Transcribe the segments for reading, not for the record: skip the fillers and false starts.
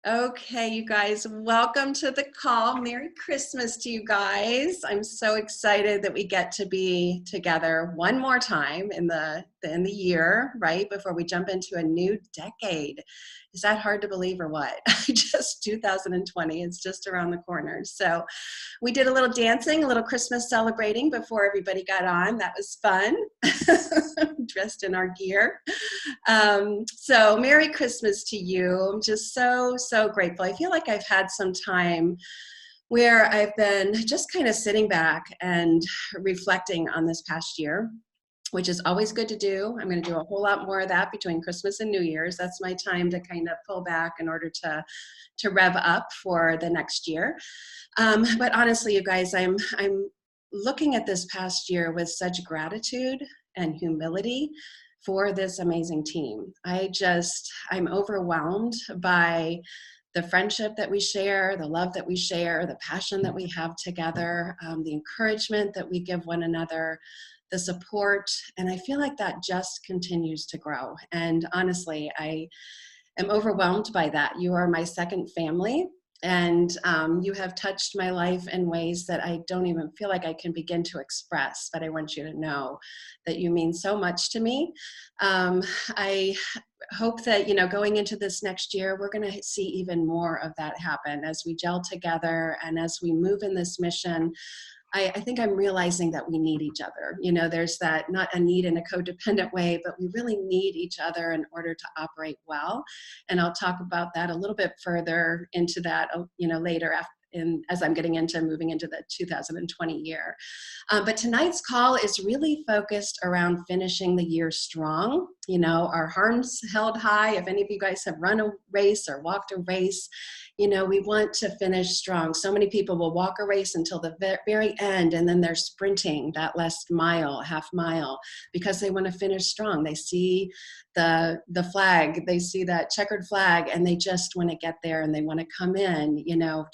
Okay, you guys, welcome to the call. Merry Christmas to you guys. I'm so excited that we get to be together one more time in the year, right before we jump into a new decade. Is that hard to believe or what? Just 2020, it's just around the corner. So we did a little dancing, a little Christmas celebrating before everybody got on. That was fun, dressed in our gear. So Merry Christmas to you. I'm just so grateful. I feel like I've had some time where I've been just kind of sitting back and reflecting on this past year, which is always good to do. I'm going to do a whole lot more of that between Christmas and New Year's. That's my time to kind of pull back in order to rev up for the next year. But honestly, you guys, I'm looking at this past year with such gratitude and humility for this amazing team. I'm overwhelmed by the friendship that we share, the love that we share, the passion that we have together, the encouragement that we give one another, the support, and I feel like that just continues to grow. And honestly, I am overwhelmed by that. You are my second family, and you have touched my life in ways that I don't even feel like I can begin to express, but I want you to know that you mean so much to me. I hope that, going into this next year, we're going to see even more of that happen as we gel together and as we move in this mission. I think I'm realizing that we need each other. There's that, not a need in a codependent way, but we really need each other in order to operate well. And I'll talk about that a little bit further into that, later as I'm moving into the 2020 year. But tonight's call is really focused around finishing the year strong. Our arms held high. If any of you guys have run a race or walked a race, we want to finish strong. So many people will walk a race until the very end, and then they're sprinting that last mile, half mile, because they want to finish strong. They see the flag, they see that checkered flag, and they just want to get there, and they want to come in,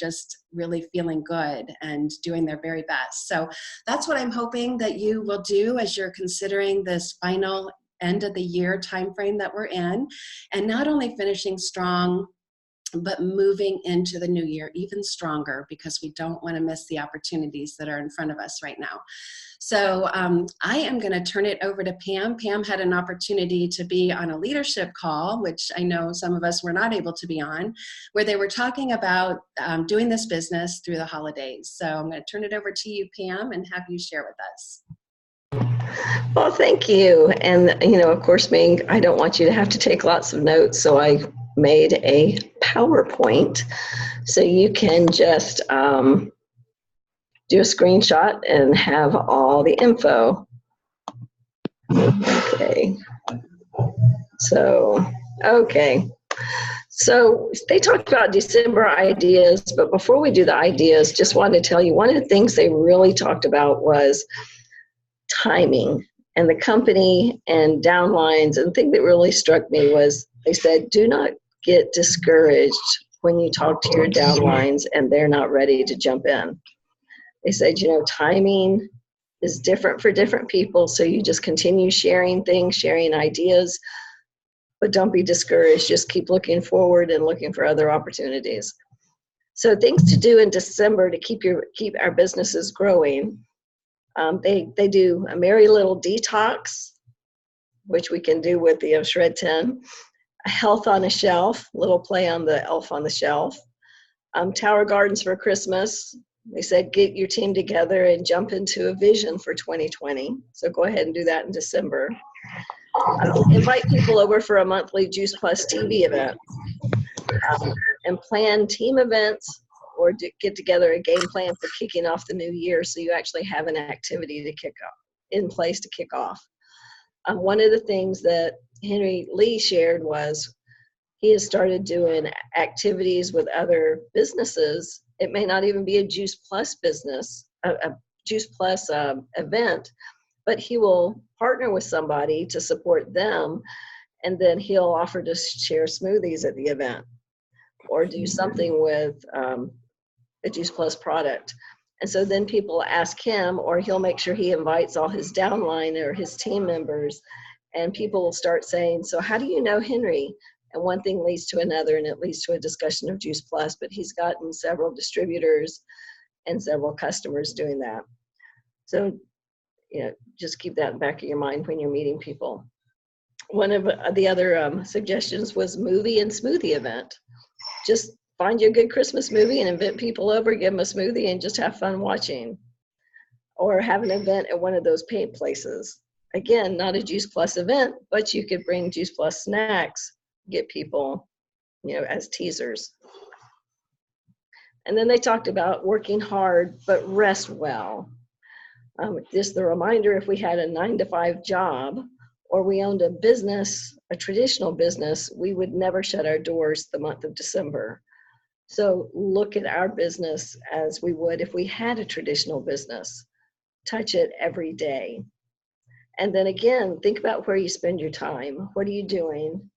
just really feeling good and doing their very best. So that's what I'm hoping that you will do as you're considering this final end of the year timeframe that we're in, and not only finishing strong, but moving into the new year even stronger, because we don't want to miss the opportunities that are in front of us right now. So I am going to turn it over to Pam. Pam had an opportunity to be on a leadership call, which I know some of us were not able to be on, where they were talking about doing this business through the holidays. So I'm going to turn it over to you, Pam, and have you share with us. Well, thank you. And, of course, Ming, I don't want you to have to take lots of notes, so I made a PowerPoint so you can just do a screenshot and have all the info. Okay. So they talked about December ideas, but before we do the ideas, just wanted to tell you one of the things they really talked about was timing, and the company and downlines. And the thing that really struck me was they said, do not get discouraged when you talk to your downlines and they're not ready to jump in. They said, timing is different for different people, so you just continue sharing things, sharing ideas, but don't be discouraged. Just keep looking forward and looking for other opportunities. So things to do in December to keep our businesses growing. They do a merry little detox, which we can do with the Shred 10. A health on a shelf, little play on the elf on the shelf. Tower Gardens for Christmas. They said get your team together and jump into a vision for 2020. So go ahead and do that in December. Invite people over for a monthly Juice Plus TV event. And plan team events, or get together a game plan for kicking off the new year, so you actually have an activity to kick off in place to kick off. One of the things that Henry Lee shared was he has started doing activities with other businesses. It may not even be a Juice Plus business, a Juice Plus event, but he will partner with somebody to support them, and then he'll offer to share smoothies at the event, or do something with a Juice Plus product. And so then people ask him, or he'll make sure he invites all his downline or his team members, and people will start saying, so how do you know Henry? And one thing leads to another, and it leads to a discussion of Juice Plus, but he's gotten several distributors and several customers doing that. So, just keep that in the back of your mind when you're meeting people. One of the other suggestions was movie and smoothie event. Just find you a good Christmas movie and invite people over, give them a smoothie, and just have fun watching. Or have an event at one of those paint places. Again, not a Juice Plus event, but you could bring Juice Plus snacks, get people, as teasers. And then they talked about working hard, but rest well. Just the reminder, if we had a 9-to-5 job, or we owned a business, a traditional business, we would never shut our doors the month of December. So look at our business as we would if we had a traditional business. Touch it every day. And then again, think about where you spend your time. What are you doing?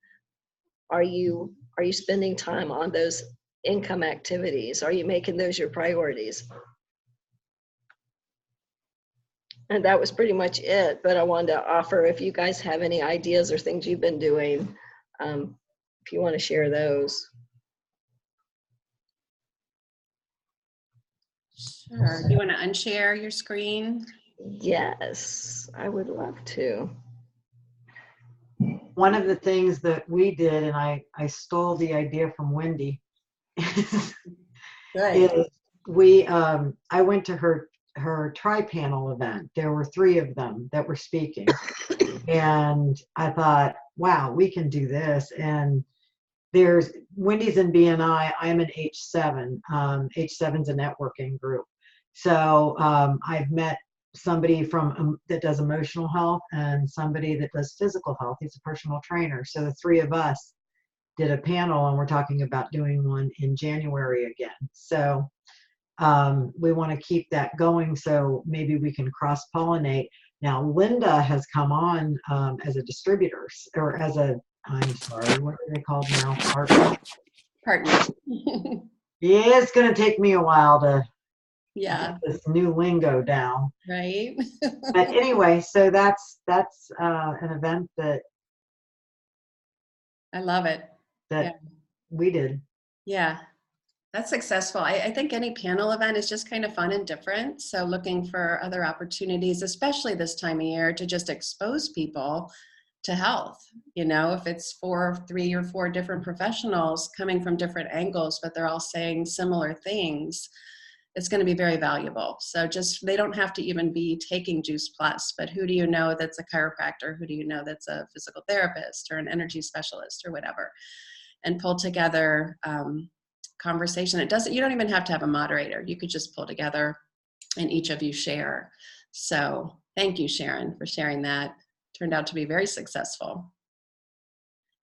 Are you spending time on those income activities? Are you making those your priorities? And that was pretty much it, but I wanted to offer, if you guys have any ideas or things you've been doing, if you want to share those. Sure. You want to unshare your screen? Yes, I would love to. One of the things that we did, and I stole the idea from Wendy, is I went to her tri-panel event. There were 3 of them that were speaking. And I thought, wow, we can do this. And there's Wendy's in BNI. I'm an H7. H7's a networking group. So I've met somebody from that does emotional health and somebody that does physical health. He's a personal trainer. So the 3 of us did a panel, and we're talking about doing one in January again. So we want to keep that going, so maybe we can cross-pollinate. Now, Linda has come on as a distributor, or as a, I'm sorry, what are they called now? Partner? Partner. Yeah, it's going to take me a while to get this new lingo down. Right. But anyway, so that's an event that I love it. we did. Yeah. That's successful. I think any panel event is just kind of fun and different. So looking for other opportunities, especially this time of year, to just expose people to health. If it's 3 or 4 different professionals coming from different angles, but they're all saying similar things, it's going to be very valuable. So they don't have to even be taking Juice Plus, but who do you know that's a chiropractor? Who do you know that's a physical therapist or an energy specialist or whatever? And pull together conversation. You don't even have to have a moderator. You could just pull together and each of you share. So thank you, Sharon, for sharing that. Turned out to be very successful.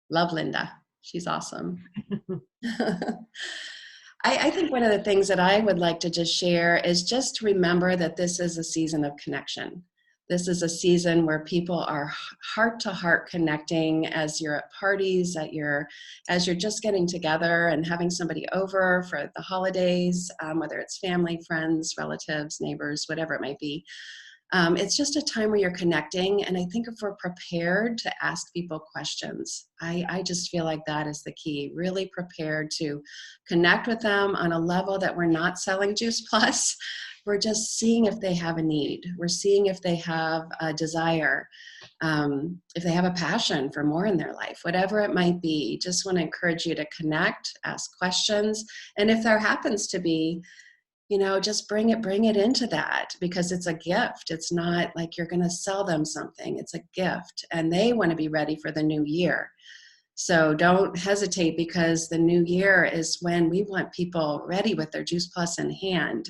Love Linda. She's awesome. I think one of the things that I would like to just share is just remember that this is a season of connection. This is a season where people are heart to heart connecting as you're at parties, as you're just getting together and having somebody over for the holidays, whether it's family, friends, relatives, neighbors, whatever it might be. It's just a time where you're connecting. And I think if we're prepared to ask people questions, I just feel like that is the key. Really prepared to connect with them on a level that we're not selling Juice Plus. We're just seeing if they have a need. We're seeing if they have a desire, if they have a passion for more in their life, whatever it might be. Just want to encourage you to connect, ask questions. And if there happens to be, just bring it into that, because it's a gift. It's not like you're going to sell them something. It's a gift, and they want to be ready for the new year. So don't hesitate, because the new year is when we want people ready with their Juice Plus in hand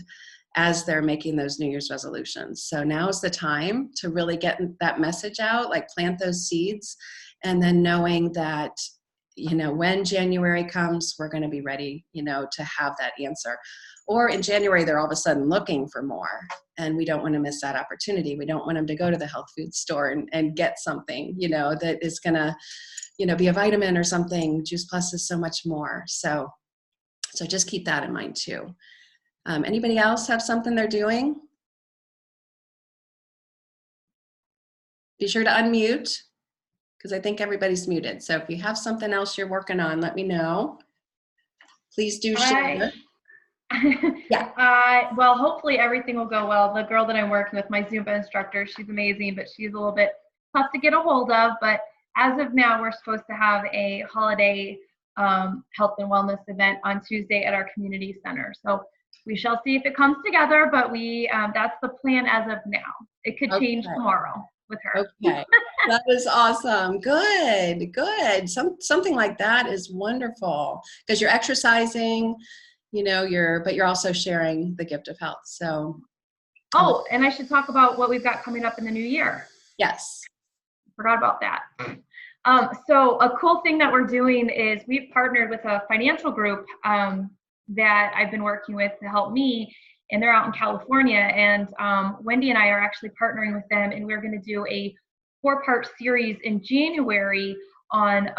as they're making those New Year's resolutions. So now is the time to really get that message out, like plant those seeds, and then knowing that, when January comes, we're going to be ready, to have that answer. Or in January, they're all of a sudden looking for more, and we don't want to miss that opportunity. We don't want them to go to the health food store and get something, that is going to, be a vitamin or something. Juice Plus is so much more. So just keep that in mind too. Anybody else have something they're doing? Be sure to unmute, Because I think everybody's muted. So if you have something else you're working on, let me know. Please do share. Yeah. Well, hopefully everything will go well. The girl that I'm working with, my Zumba instructor, she's amazing, but she's a little bit tough to get a hold of. But as of now, we're supposed to have a holiday health and wellness event on Tuesday at our community center. So we shall see if it comes together, but that's the plan as of now. It could change tomorrow with her. Okay. That is awesome. Good, good. Something like that is wonderful because you're exercising, but you're also sharing the gift of health. So. Oh, and I should talk about what we've got coming up in the new year. Yes. Forgot about that. So a cool thing that we're doing is we've partnered with a financial group that I've been working with to help me, and they're out in California. And Wendy and I are actually partnering with them, and we're going to do a 4-part series in January on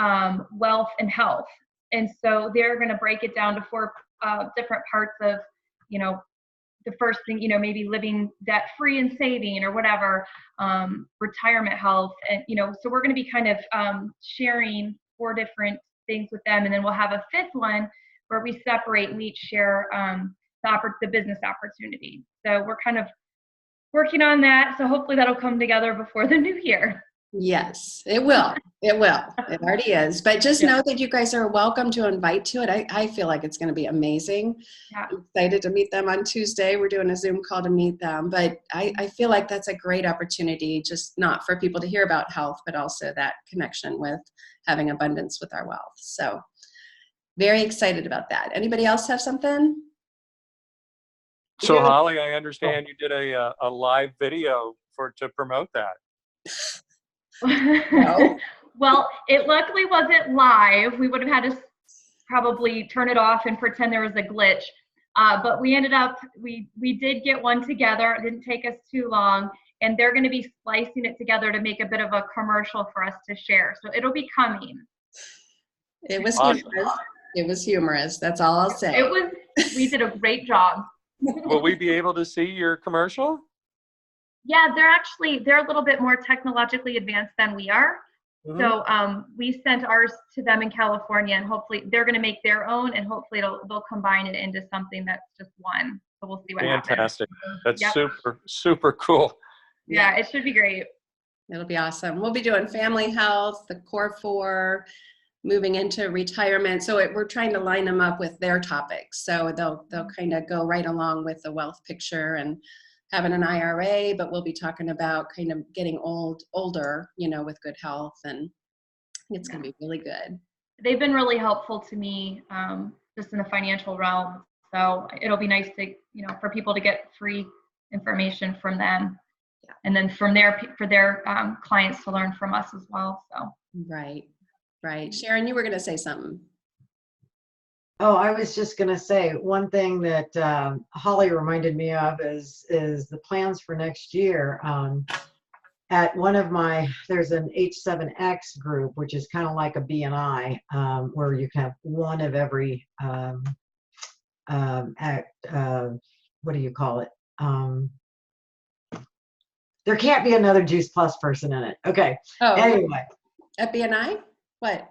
wealth and health. And so they're going to break it down to 4 different parts of, the first thing, maybe living debt free and saving or whatever, retirement health. And, so we're going to be kind of sharing 4 different things with them. And then we'll have a 5th one where we separate and we each share the business opportunity. So we're kind of working on that. So hopefully that'll come together before the new year. Yes, it will. It will. It already is. But just know that you guys are welcome to invite to it. I feel like it's going to be amazing. Yeah. I'm excited to meet them on Tuesday. We're doing a Zoom call to meet them. But I feel like that's a great opportunity, just not for people to hear about health, but also that connection with having abundance with our wealth. So very excited about that. Anybody else have something? So Holly, I understand you did a live video to promote that. No. Well, it luckily wasn't live. We would have had to probably turn it off and pretend there was a glitch. But we ended up, we did get one together. It didn't take us too long. And they're going to be splicing it together to make a bit of a commercial for us to share. So it'll be coming. It was Awesome. humorous. It was humorous. That's all I'll say. We did a great job. Will we be able to see your commercial? Yeah, they're a little bit more technologically advanced than we are. Mm-hmm. So we sent ours to them in California, and hopefully they're going to make their own, and hopefully they'll combine it into something that's just one. So we'll see what happens. Fantastic. That's super, super cool. Yeah, it should be great. It'll be awesome. We'll be doing family health, the core 4, moving into retirement. So we're trying to line them up with their topics. So they'll kind of go right along with the wealth picture and having an IRA, but we'll be talking about kind of getting older, with good health, and it's going to be really good. They've been really helpful to me, just in the financial realm. So it'll be nice to, for people to get free information from them, and then for their clients to learn from us as well. So right. Sharon, you were going to say something. Oh, I was just going to say one thing that Holly reminded me of is the plans for next year. At one of there's an H7X group, which is kind of like a BNI, where you can have one of every, what do you call it? There can't be another Juice Plus person in it. Okay. Oh, anyway. At BNI? What?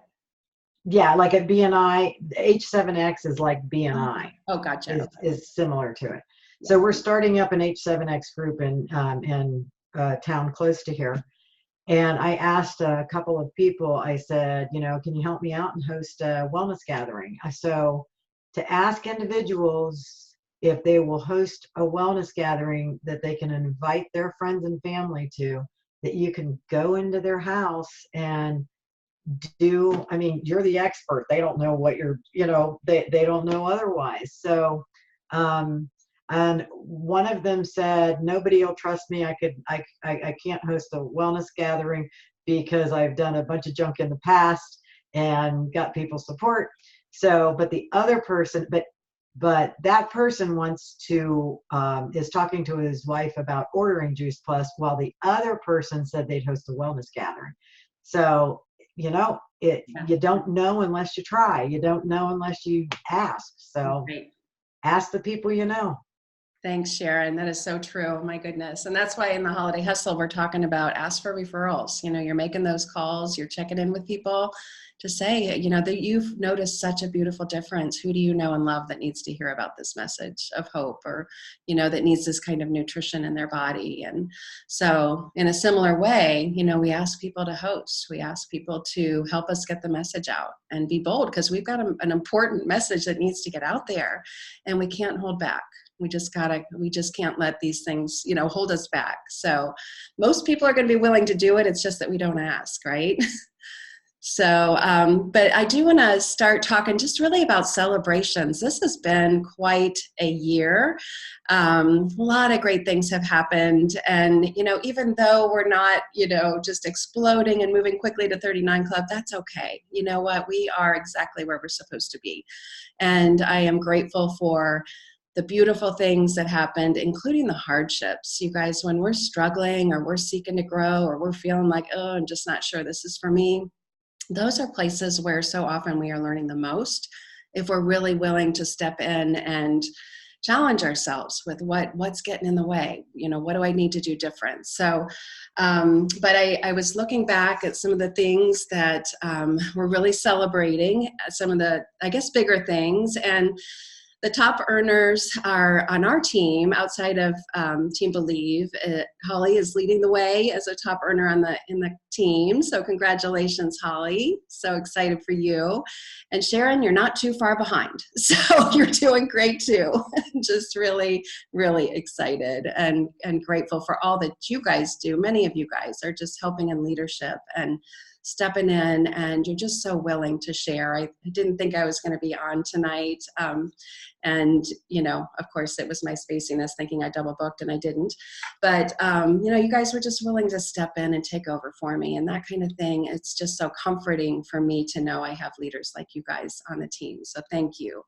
Yeah, like at BNI, H7X is like BNI. Oh, gotcha. Is similar to it. So we're starting up an H7X group in a town close to here. And I asked a couple of people, I said, can you help me out and host a wellness gathering? So to ask individuals if they will host a wellness gathering that they can invite their friends and family to, that you can go into their house and you're the expert. They don't know what they don't know otherwise. So, and one of them said, nobody will trust me. I can't host a wellness gathering because I've done a bunch of junk in the past and got people's support. So, but the other person, but that person wants to, is talking to his wife about ordering Juice Plus, while the other person said they'd host a wellness gathering. So, you don't know unless you try. You don't know unless you ask. So ask the people you know. Thanks, Sharon. That is so true. My goodness. And that's why in the Holiday Hustle, we're talking about ask for referrals. You know, you're making those calls, you're checking in with people to say, you know, that you've noticed such a beautiful difference. Who do you know and love that needs to hear about this message of hope, or, you know, that needs this kind of nutrition in their body? And so in a similar way, you know, we ask people to host, we ask people to help us get the message out and be bold, because we've got an important message that needs to get out there, and we can't hold back. We just can't let these things, you know, hold us back. So most people are going to be willing to do it. It's just that we don't ask, right? So, but I do want to start talking just really about celebrations. This has been quite a year. A lot of great things have happened. And, you know, even though we're not, you know, just exploding and moving quickly to 39 Club, that's okay. You know what? We are exactly where we're supposed to be. And I am grateful for the beautiful things that happened, including the hardships. You guys, when we're struggling or we're seeking to grow or we're feeling like, oh, I'm just not sure this is for me, those are places where so often we are learning the most, if we're really willing to step in and challenge ourselves with what's getting in the way. You know, what do I need to do different? So, but I was looking back at some of the things that we're really celebrating, some of the, I guess, bigger things. And the top earners are on our team outside of Team Believe. Holly is leading the way as a top earner in the team. So congratulations, Holly. So excited for you. And Sharon, you're not too far behind. So you're doing great too. Just really, really excited and grateful for all that you guys do. Many of you guys are just helping in leadership and stepping in, and you're just so willing to share. I didn't think I was going to be on tonight. And, you know, of course, it was my spaciness thinking I double booked, and I didn't. But, you know, you guys were just willing to step in and take over for me and that kind of thing. It's just so comforting for me to know I have leaders like you guys on the team. So thank you.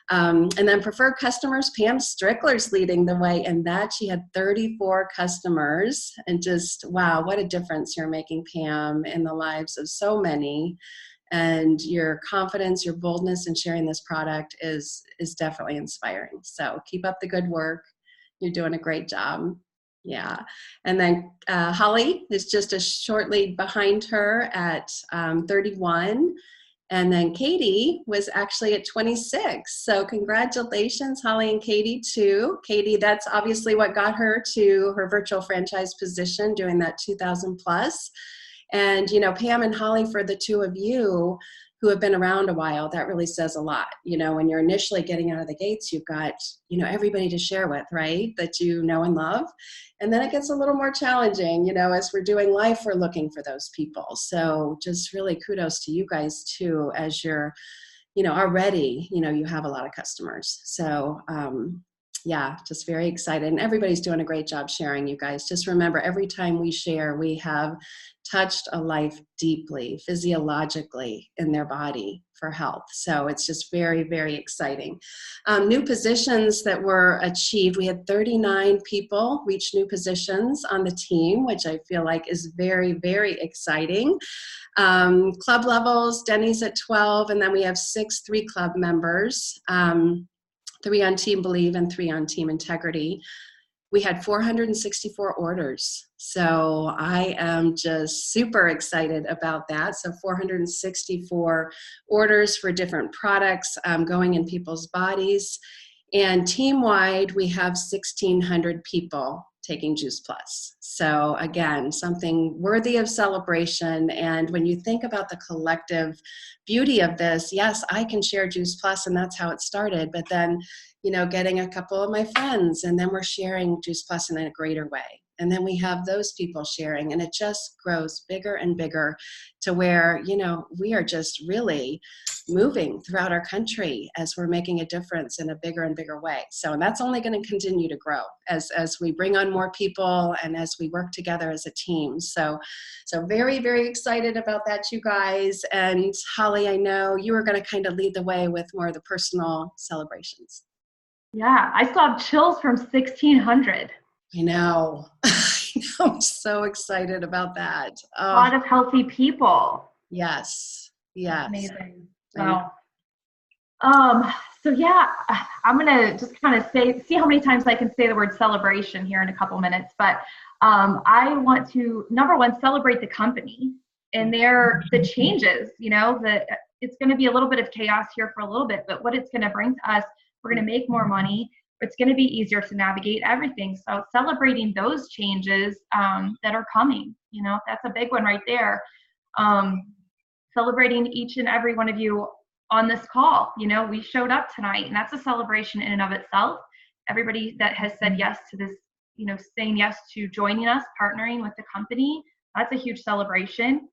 And then preferred customers, Pam Strickler's leading the way in that. She had 34 customers, and just, wow, what a difference you're making, Pam, in the lives of so many. And your confidence, your boldness in sharing this product is definitely inspiring. So keep up the good work. You're doing a great job. Yeah. And then Holly is just a short lead behind her at 31. And then Katie was actually at 26. So congratulations, Holly and Katie too. Katie, that's obviously what got her to her virtual franchise position, doing that 2,000 plus. And, you know, Pam and Holly, for the two of you who have been around a while, that really says a lot. You know, when you're initially getting out of the gates, you've got, you know, everybody to share with, right? That you know and love. And then it gets a little more challenging, you know, as we're doing life, we're looking for those people. So just really kudos to you guys too, as you're, you know, already, you know, you have a lot of customers. So, yeah, just very excited. And everybody's doing a great job sharing, you guys. Just remember, every time we share, we have touched a life deeply, physiologically in their body for health. So it's just very, very exciting. New positions that were achieved. We had 39 people reach new positions on the team, which I feel like is very, very exciting. Club levels, Denny's at 12, and then we have 6 3 Club members. 3 on Team Believe and 3 on Team Integrity. We had 464 orders. So I am just super excited about that. So 464 orders for different products going in people's bodies. And team-wide, we have 1,600 people taking Juice Plus. So again, something worthy of celebration. And when you think about the collective beauty of this, yes, I can share Juice Plus, and that's how it started. But then, you know, getting a couple of my friends, and then we're sharing Juice Plus in a greater way. And then we have those people sharing, and it just grows bigger and bigger to where, you know, we are just really moving throughout our country as we're making a difference in a bigger and bigger way. So, and that's only going to continue to grow as we bring on more people and as we work together as a team. So very, very excited about that, you guys. And Holly, I know you were going to kind of lead the way with more of the personal celebrations. Yeah, I still have chills from 1,600. I know. I'm so excited about that. A lot of healthy people. Yes. Yes. Amazing. Wow. So yeah, I'm gonna just kind of see how many times I can say the word celebration here in a couple minutes. But I want to, number one, celebrate the company and the changes. You know, that it's going to be a little bit of chaos here for a little bit, but what it's going to bring to us, we're going to make more money. It's going to be easier to navigate everything. So celebrating those changes that are coming. You know, that's a big one right there. Celebrating each and every one of you on this call. You know, we showed up tonight, and that's a celebration in and of itself. Everybody that has said yes to this, you know, saying yes to joining us, partnering with the company, that's a huge celebration.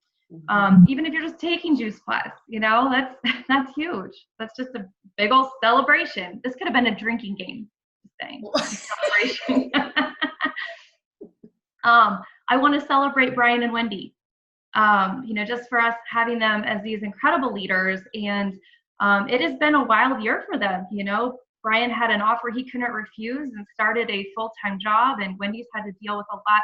Even if you're just taking Juice Plus, you know, that's huge. That's just a big old celebration. This could have been a drinking game thing. Celebration. I want to celebrate Brian and Wendy. You know, just for us having them as these incredible leaders. And it has been a wild year for them. You know, Brian had an offer he couldn't refuse and started a full-time job, and Wendy's had to deal with a lot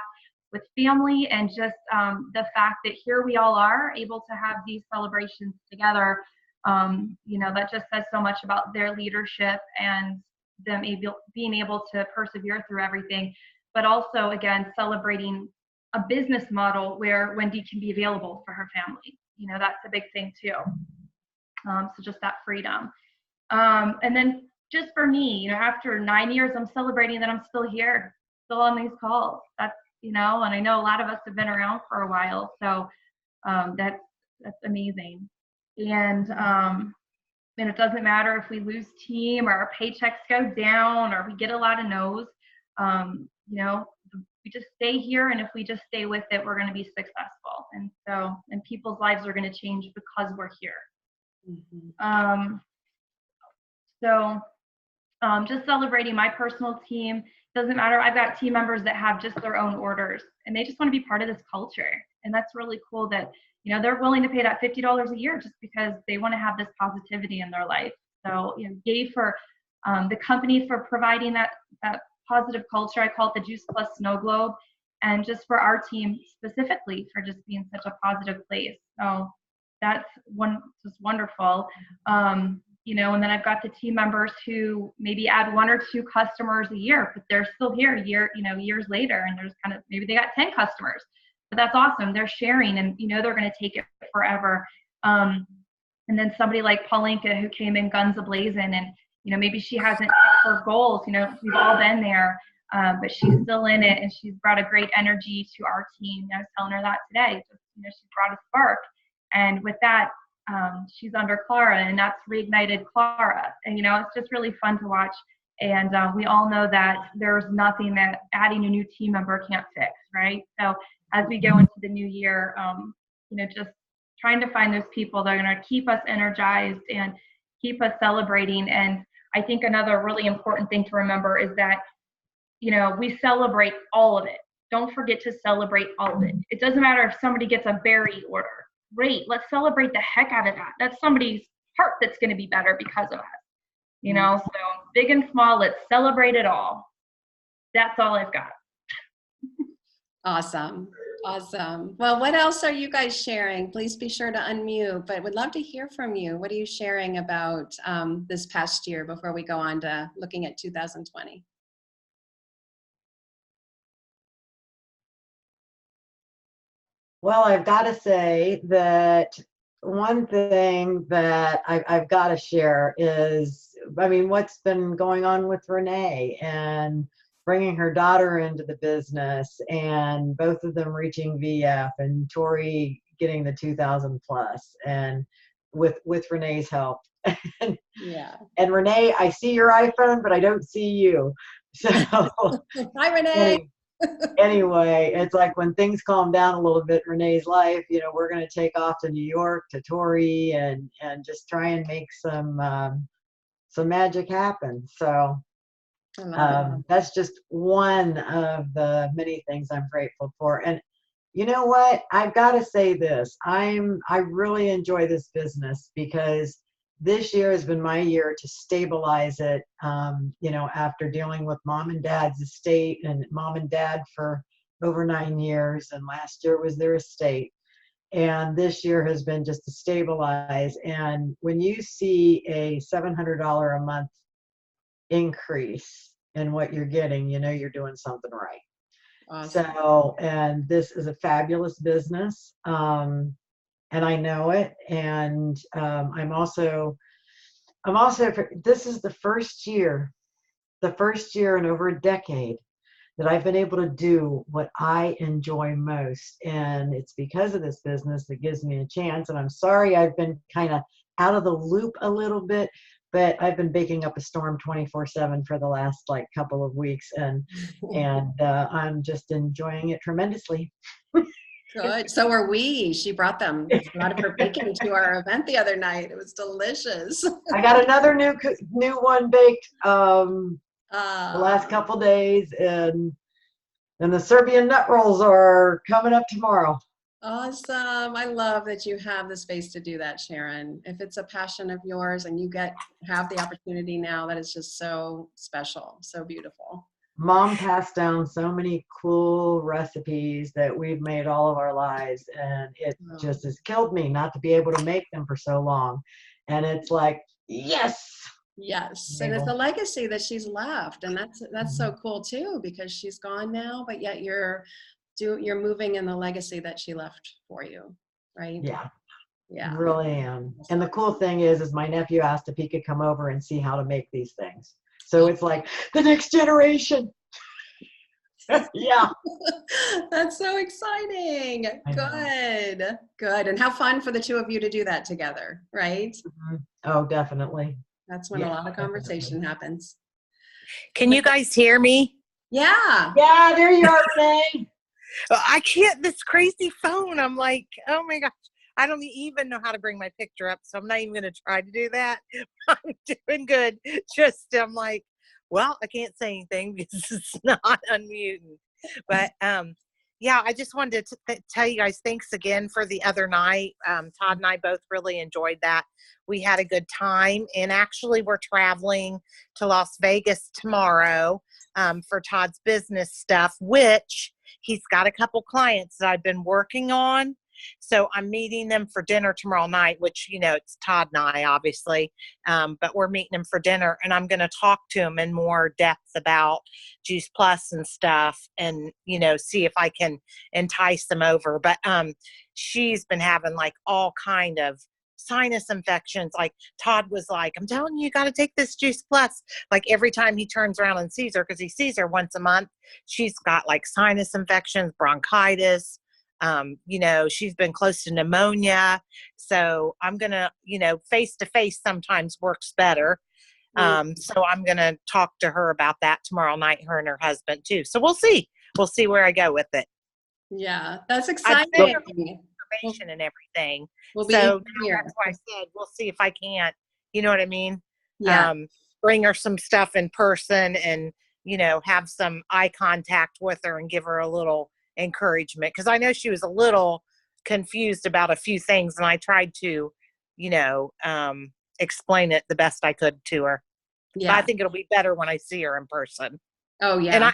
with family, and just the fact that here we all are able to have these celebrations together. You know, that just says so much about their leadership and them being able to persevere through everything, but also, again, celebrating a business model where Wendy can be available for her family. You know, that's a big thing too. So just that freedom. And then just for me, you know, after 9 years, I'm celebrating that I'm still here, still on these calls. That's, you know, and I know a lot of us have been around for a while. So that's amazing. And it doesn't matter if we lose team or our paychecks go down or we get a lot of no's. You know, we just stay here, and if we just stay with it, we're going to be successful. And people's lives are going to change because we're here. Just celebrating my personal team. Doesn't matter. I've got team members that have just their own orders, and they just want to be part of this culture. And that's really cool that, you know, they're willing to pay that $50 a year just because they want to have this positivity in their life. So, you know, yay for the company for providing that positive culture. I call it the Juice Plus Snow Globe, and just for our team specifically for just being such a positive place. So that's just wonderful. You know, and then I've got the team members who maybe add 1 or 2 customers a year, but they're still here years later, and there's kind of, maybe they got 10 customers, but that's awesome. They're sharing, and you know, they're going to take it forever. And then somebody like Paulinka, who came in guns a-blazing, and you know, maybe she hasn't hit her goals. You know, we've all been there, but she's still in it, and she's brought a great energy to our team. I was telling her that today. Just, you know, she's brought a spark, and with that, she's under Clara, and that's reignited Clara. And you know, it's just really fun to watch. And we all know that there's nothing that adding a new team member can't fix, right? So as we go into the new year, you know, just trying to find those people that are going to keep us energized and keep us celebrating. And I think another really important thing to remember is that, you know, we celebrate all of it. Don't forget to celebrate all of it. It doesn't matter if somebody gets a berry order. Great, let's celebrate the heck out of that. That's somebody's heart that's going to be better because of us. You know, so big and small, let's celebrate it all. That's all I've got. Awesome. Well, what else are you guys sharing? Please be sure to unmute, but would love to hear from you. What are you sharing about this past year before we go on to looking at 2020? Well, I've got to say that one thing that I've got to share is, I mean, what's been going on with Renee and bringing her daughter into the business, and both of them reaching VF, and Tori getting the 2,000 plus, and with Renee's help. Yeah. And Renee, I see your iPhone, but I don't see you. So hi, Renee. Anyway, it's like when things calm down a little bit in Renee's life, you know, we're going to take off to New York to Tori and just try and make some magic happen. So that's just one of the many things I'm grateful for. And you know what? I've got to say this. I really enjoy this business because this year has been my year to stabilize it, you know, after dealing with mom and dad's estate and mom and dad for over 9 years, and last year was their estate. And this year has been just to stabilize. And when you see a $700 a month increase in what you're getting, you know you're doing something right. Awesome. So, and this is a fabulous business. And I know it. And this is the first year in over a decade that I've been able to do what I enjoy most. And it's because of this business that gives me a chance. And I'm sorry I've been kind of out of the loop a little bit, but I've been baking up a storm 24/7 for the last like couple of weeks. And I'm just enjoying it tremendously. Good. So are we. She brought a lot of her bacon to our event the other night. It was delicious. I got another new one baked the last couple days, and the Serbian nut rolls are coming up tomorrow. Awesome. I love that you have the space to do that, Sharon. If it's a passion of yours and you have the opportunity now, that is just so special, so beautiful. Mom passed down so many cool recipes that we've made all of our lives, and it just has killed me not to be able to make them for so long. And it's like, yes. Yes, and it's a legacy that she's left, and that's so cool too, because she's gone now, but yet you're moving in the legacy that she left for you, right? Yeah. Yeah. Really am. And the cool thing is my nephew asked if he could come over and see how to make these things. So it's like the next generation. Yeah. That's so exciting. Good. Good. And how fun for the two of you to do that together, right? Mm-hmm. Oh, definitely. That's when a lot of conversation happens. Can you guys hear me? Yeah. Yeah, there you are, Renee. I can't, this crazy phone. I'm like, oh my gosh, I don't even know how to bring my picture up, so I'm not even going to try to do that. I'm doing good. I'm like, well, I can't say anything because it's not unmuting. But yeah, I just wanted to tell you guys thanks again for the other night. Todd and I both really enjoyed that. We had a good time, and actually we're traveling to Las Vegas tomorrow for Todd's business stuff, which he's got a couple clients that I've been working on. So I'm meeting them for dinner tomorrow night, which, it's Todd and I, obviously, but we're meeting them for dinner, and I'm going to talk to him in more depth about Juice Plus and stuff, and, see if I can entice them over. But she's been having like all kind of sinus infections. Like Todd was like, I'm telling you, you got to take this Juice Plus. Like every time he turns around and sees her, because he sees her once a month, she's got like sinus infections, bronchitis. She's been close to pneumonia. So I'm going to, face to face sometimes works better. So I'm going to talk to her about that tomorrow night, her and her husband too. So we'll see where I go with it. Yeah, that's exciting. Information and everything. So that's why I said, we'll see if I can't, you know what I mean? Yeah. Bring her some stuff in person and, have some eye contact with her and give her a little encouragement, because I know she was a little confused about a few things, and I tried to explain it the best I could to her. But I think it'll be better when I see her in person. Oh yeah.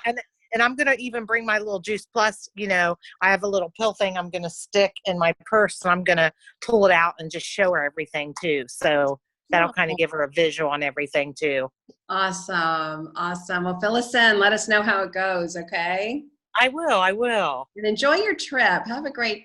And I'm gonna even bring my little Juice Plus, I have a little pill thing I'm gonna stick in my purse, and I'm gonna pull it out and just show her everything too, so that'll kind of give her a visual on everything too. Awesome. Well, fill us in, let us know how it goes. Okay. I will. And enjoy your trip. Have a great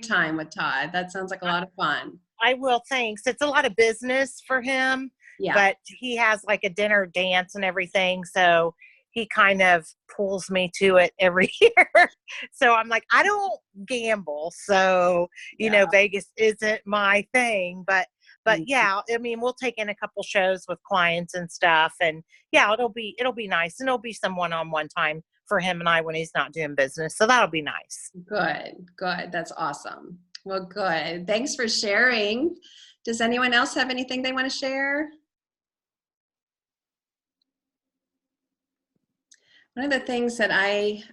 time with Todd. That sounds like a lot of fun. I will. Thanks. It's a lot of business for him, but he has like a dinner dance and everything. So he kind of pulls me to it every year. So I'm like, I don't gamble. So, Vegas isn't my thing, but yeah, I mean, we'll take in a couple shows with clients and stuff, and yeah, it'll be nice, and it'll be some one-on-one time for him and I when he's not doing business. So that'll be nice. Good. That's awesome. Well, good. Thanks for sharing. Does anyone else have anything they want to share? One of the things that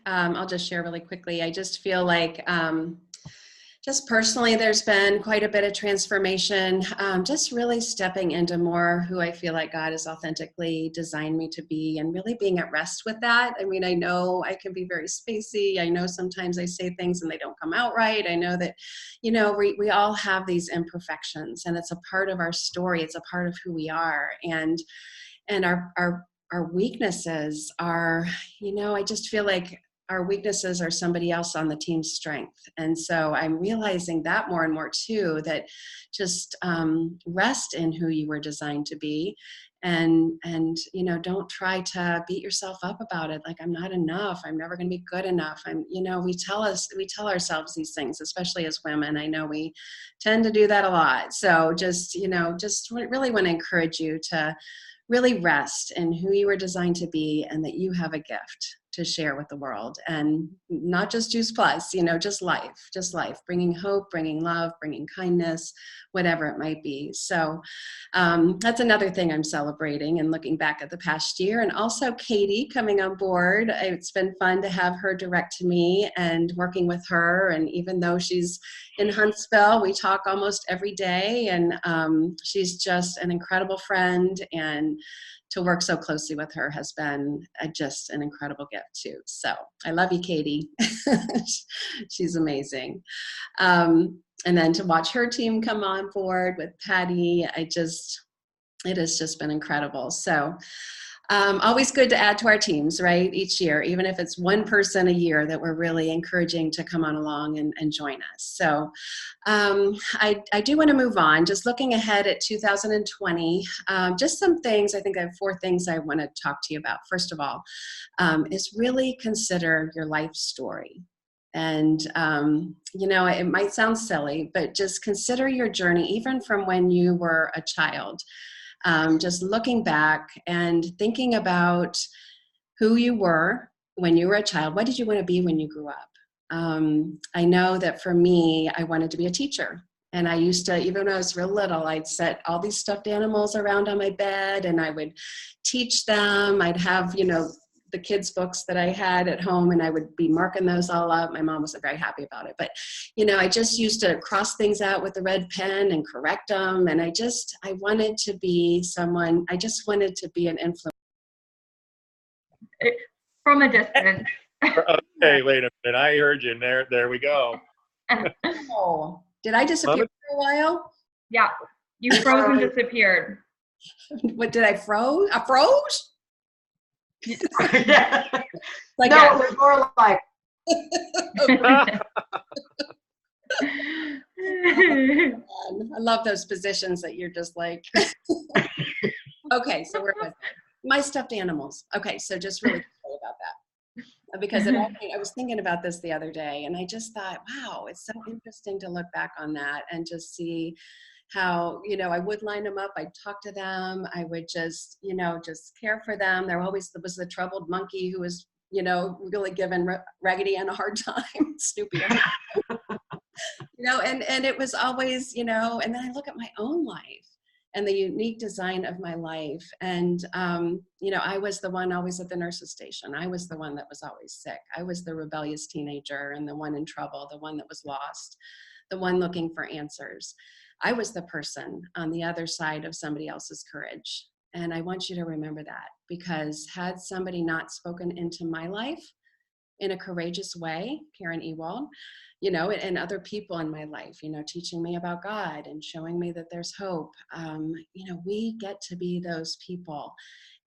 I'll just share really quickly, I just feel like Just personally, there's been quite a bit of transformation, just really stepping into more who I feel like God has authentically designed me to be, and really being at rest with that. I mean, I know I can be very spacey. I know sometimes I say things and they don't come out right. I know that, we all have these imperfections, and it's a part of our story. It's a part of who we are. And our weaknesses are, I just feel like our weaknesses are somebody else on the team's strength. And so I'm realizing that more and more too, that just rest in who you were designed to be, and don't try to beat yourself up about it. Like, I'm not enough. I'm never going to be good enough. We tell ourselves these things, especially as women. I know we tend to do that a lot. So just really want to encourage you to really rest in who you were designed to be, and that you have a gift to share with the world, and not just Juice Plus, just life, bringing hope, bringing love, bringing kindness, whatever it might be. So that's another thing I'm celebrating and looking back at the past year. And also Katie coming on board. It's been fun to have her direct to me and working with her. And even though she's in Huntsville, we talk almost every day, and she's just an incredible friend, and to work so closely with her has been just an incredible gift too. So I love you, Katie. She's amazing. And then to watch her team come on board with Patty, it has just been incredible. So always good to add to our teams, right? Each year, even if it's one person a year that we're really encouraging to come on along and join us. So I do want to move on, just looking ahead at 2020, just some things. I think I have 4 things I want to talk to you about. First of all, is really consider your life story. And, it might sound silly, but just consider your journey, even from when you were a child. Just looking back and thinking about who you were when you were a child. What did you want to be when you grew up? I know that for me, I wanted to be a teacher. And I used to, even when I was real little, I'd set all these stuffed animals around on my bed, and I would teach them. I'd have, the kids' books that I had at home, and I would be marking those all up. My mom wasn't very happy about it, but I just used to cross things out with the red pen and correct them. And I wanted to be someone. I just wanted to be an influence. From a distance. Okay, wait a minute. I heard you. There we go. Oh, did I disappear for a while? Yeah, you froze and disappeared. What did I froze? I froze? Yeah. Like No, that. it was more like, I love those positions that you're just like. Okay, so where was I? My stuffed animals. Okay, so just really sorry about that, because I was thinking about this the other day, and I just thought, wow, it's so interesting to look back on that and just see how, I would line them up. I'd talk to them. I would just, just care for them. There was the troubled monkey who was, really giving Raggedy Ann a hard time, Snoopy. And it was always, and then I look at my own life and the unique design of my life. And, I was the one always at the nurse's station. I was the one that was always sick. I was the rebellious teenager, and the one in trouble, the one that was lost, the one looking for answers. I was the person on the other side of somebody else's courage. And I want you to remember that, because had somebody not spoken into my life in a courageous way, Karen Ewald, and other people in my life, teaching me about God and showing me that there's hope, we get to be those people.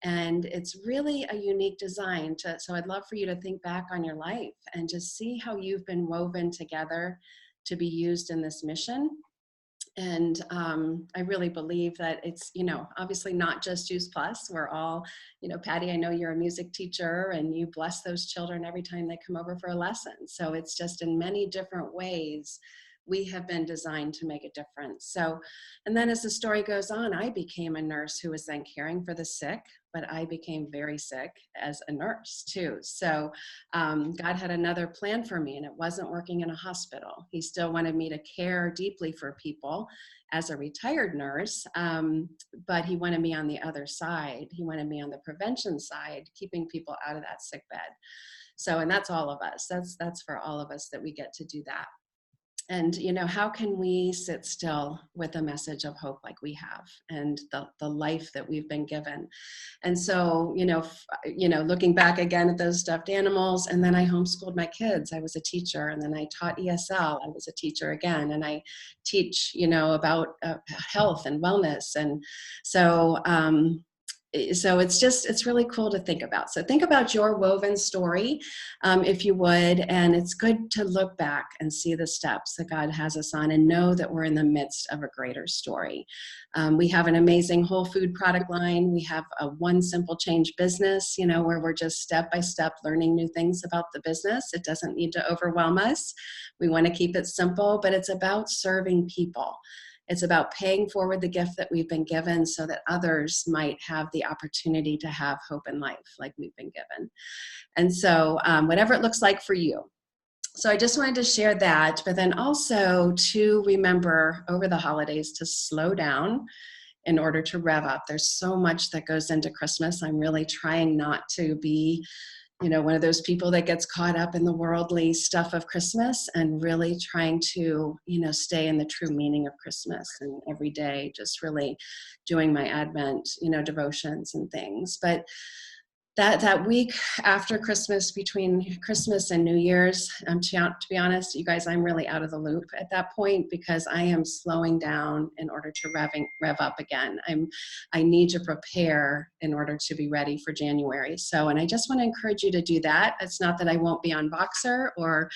And it's really a unique design so I'd love for you to think back on your life and just see how you've been woven together to be used in this mission. And I really believe that it's, obviously not just Juice Plus. We're all, Patty, I know you're a music teacher, and you bless those children every time they come over for a lesson. So it's just in many different ways we have been designed to make a difference. So, and then as the story goes on, I became a nurse who was then caring for the sick, but I became very sick as a nurse too. So God had another plan for me, and it wasn't working in a hospital. He still wanted me to care deeply for people as a retired nurse, but he wanted me on the other side. He wanted me on the prevention side, keeping people out of that sick bed. So, and that's all of us. That's for all of us that we get to do that. And, you know, how can we sit still with a message of hope like we have, and the life that we've been given? And so, looking back again at those stuffed animals, and then I homeschooled my kids. I was a teacher, and then I taught ESL. I was a teacher again, and I teach, about health and wellness. And so, it's really cool to think about. So think about your woven story, if you would, and it's good to look back and see the steps that God has us on, and know that we're in the midst of a greater story. We have an amazing whole food product line. We have a One Simple Change business, where we're just step by step learning new things about the business. It doesn't need to overwhelm us. We want to keep it simple, but it's about serving people. It's about paying forward the gift that we've been given so that others might have the opportunity to have hope in life like we've been given. And so whatever it looks like for you. So I just wanted to share that, but then also to remember over the holidays to slow down in order to rev up. There's so much that goes into Christmas. I'm really trying not to be one of those people that gets caught up in the worldly stuff of Christmas, and really trying to, stay in the true meaning of Christmas, and every day just really doing my Advent, devotions and things. But that week after Christmas, between Christmas and New Year's, to be honest, you guys, I'm really out of the loop at that point, because I am slowing down in order to rev up again. I need to prepare in order to be ready for January. So, and I just want to encourage you to do that. It's not that I won't be on Voxer or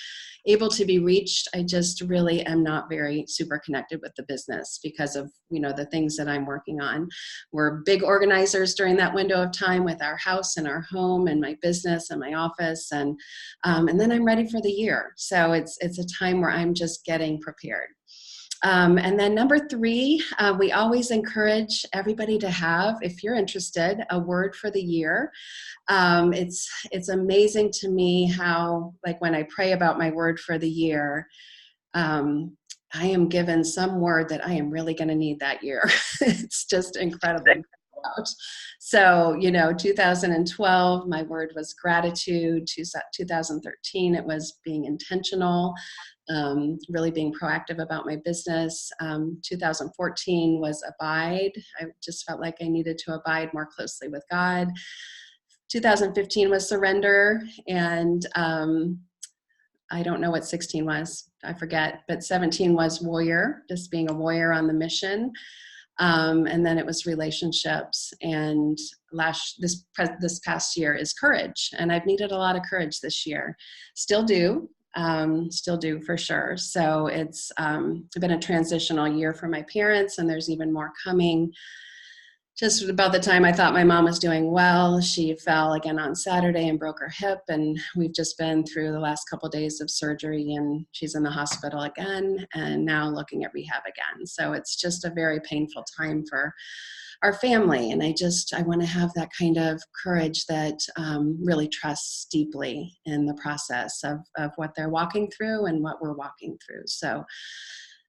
able to be reached. I just really am not very super connected with the business because of, the things that I'm working on. We're big organizers during that window of time with our house and our home and my business and my office, and then I'm ready for the year. So it's a time where I'm just getting prepared. And then number 3, we always encourage everybody to have, if you're interested, a word for the year. It's amazing to me how, like, when I pray about my word for the year, I am given some word that I am really going to need that year. It's just incredible. So, 2012, my word was gratitude. 2013, it was being intentional, really being proactive about my business. 2014 was abide. I just felt like I needed to abide more closely with God. 2015 was surrender. And I don't know what 16 was. I forget. But 17 was warrior, just being a warrior on the mission. And then it was relationships, and this past year is courage. And I've needed a lot of courage this year. Still do for sure. So it's been a transitional year for my parents, and there's even more coming. Just about the time I thought my mom was doing well, she fell again on Saturday and broke her hip. And we've just been through the last couple of days of surgery, and she's in the hospital again, and now looking at rehab again. So it's just a very painful time for our family. And I want to have that kind of courage that really trusts deeply in the process of what they're walking through and what we're walking through.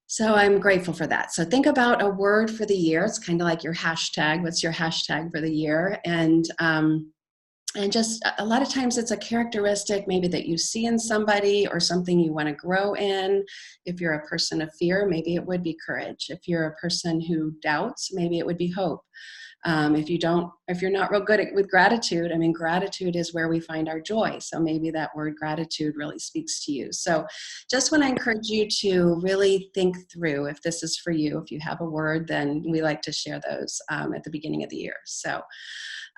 So I'm grateful for that. So think about a word for the year. It's kind of like your hashtag. What's your hashtag for the year? And just a lot of times it's a characteristic maybe that you see in somebody, or something you want to grow in. If you're a person of fear, maybe it would be courage. If you're a person who doubts, maybe it would be hope. If you're not real good with gratitude, gratitude is where we find our joy. So maybe that word gratitude really speaks to you. So just want to encourage you to really think through if this is for you. If you have a word, then we like to share those at the beginning of the year. So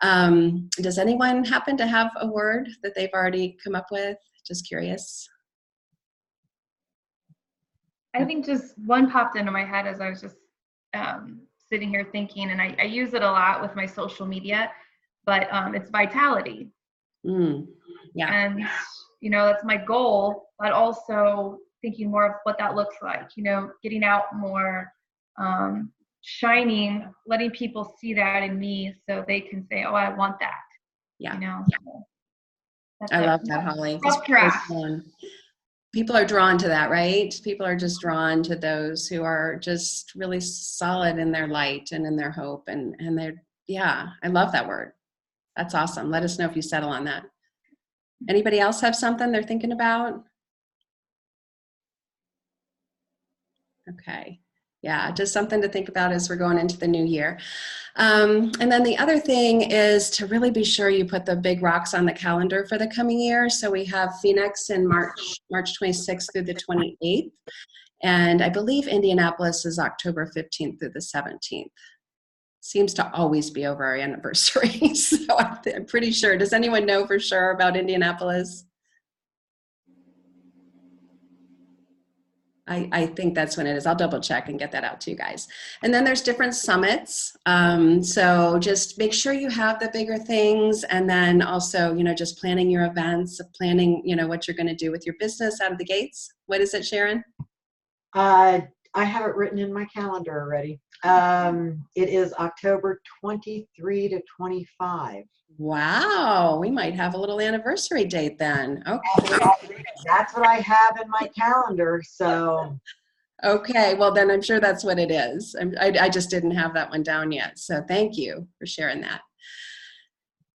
does anyone happen to have a word that they've already come up with? Just curious. I think just one popped into my head as I was just sitting here thinking, and I use it a lot with my social media, but it's vitality. Yeah. And, that's my goal, but also thinking more of what that looks like, getting out more, shining, letting people see that in me so they can say, oh, I want that. Yeah. So I love that, Holly. Rough draft. People are drawn to that, right? People are just drawn to those who are just really solid in their light and in their hope. And I love that word. That's awesome. Let us know if you settle on that. Anybody else have something they're thinking about? Okay. Yeah, just something to think about as we're going into the new year. And then the other thing is to really be sure you put the big rocks on the calendar for the coming year. So we have Phoenix in March 26th through the 28th. And I believe Indianapolis is October 15th through the 17th. Seems to always be over our anniversary. So I'm pretty sure. Does anyone know for sure about Indianapolis? I think that's when it is. I'll double check and get that out to you guys. And then there's different summits. So just make sure you have the bigger things, and then also, just planning your events, planning, what you're going to do with your business out of the gates. What is it, Sharon? I have it written in my calendar already. It is October 23 to 25. Wow, we might have a little anniversary date then. Okay. That's what I have in my calendar. So. Okay, well then I'm sure that's what it is. I just didn't have that one down yet. So thank you for sharing that.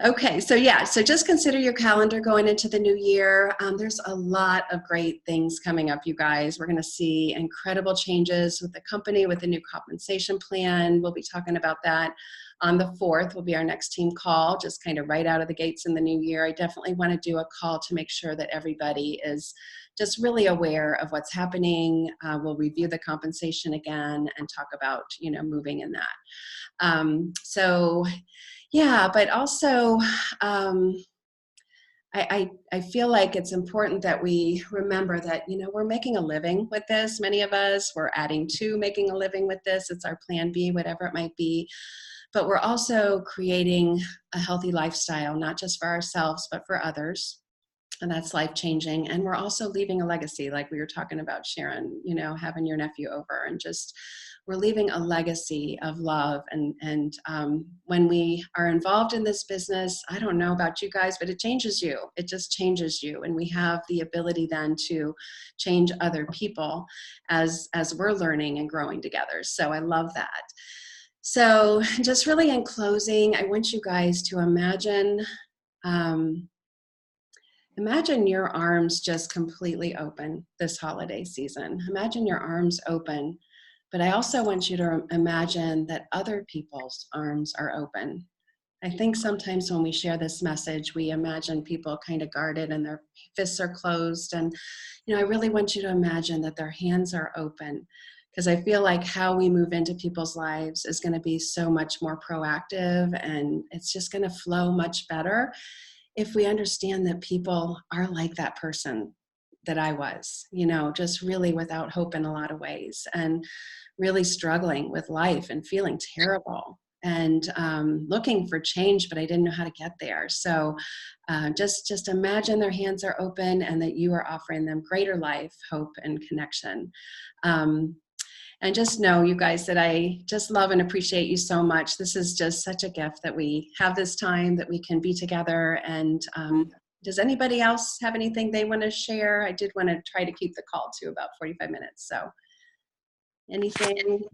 Okay, so yeah, so just consider your calendar going into the new year. There's a lot of great things coming up, you guys. We're going to see incredible changes with the company, with the new compensation plan. We'll be talking about that on the 4th will be our next team call, just kind of right out of the gates in the new year. I definitely want to do a call to make sure that everybody is just really aware of what's happening. We'll review the compensation again and talk about, moving in that. So yeah, but also I feel like it's important that we remember that, we're making a living with this. Many of us, we're adding to making a living with this. It's our plan B, whatever it might be. But we're also creating a healthy lifestyle, not just for ourselves, but for others. And that's life-changing. And we're also leaving a legacy, like we were talking about, Sharon, having your nephew over, and just we're leaving a legacy of love. And when we are involved in this business, I don't know about you guys, but it changes you. It just changes you. And we have the ability then to change other people as we're learning and growing together. So I love that. So just really in closing, I want you guys to imagine your arms just completely open this holiday season. Imagine your arms open, but I also want you to imagine that other people's arms are open. I think sometimes when we share this message, we imagine people kind of guarded and their fists are closed. And, I really want you to imagine that their hands are open, because I feel like how we move into people's lives is going to be so much more proactive, and it's just going to flow much better if we understand that people are like that person that I was, just really without hope in a lot of ways, and really struggling with life and feeling terrible and looking for change, but I didn't know how to get there. So just imagine their hands are open and that you are offering them greater life, hope, and connection. And just know, you guys, that I just love and appreciate you so much. This is just such a gift that we have this time, that we can be together. And does anybody else have anything they want to share? I did want to try to keep the call to about 45 minutes. So anything?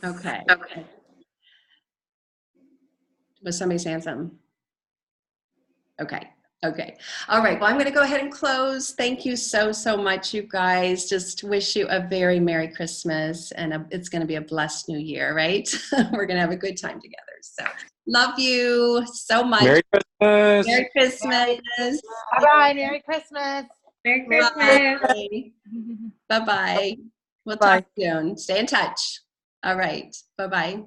Okay. Was somebody saying something? Okay. All right. Well, I'm going to go ahead and close. Thank you so much, you guys. Just wish you a very Merry Christmas, and it's going to be a blessed new year, right? We're going to have a good time together. So love you so much. Merry Christmas. Merry Christmas. Bye-bye. Merry Christmas. Merry Christmas. Bye-bye. We'll Bye. talk soon. Stay in touch. All right. Bye-bye.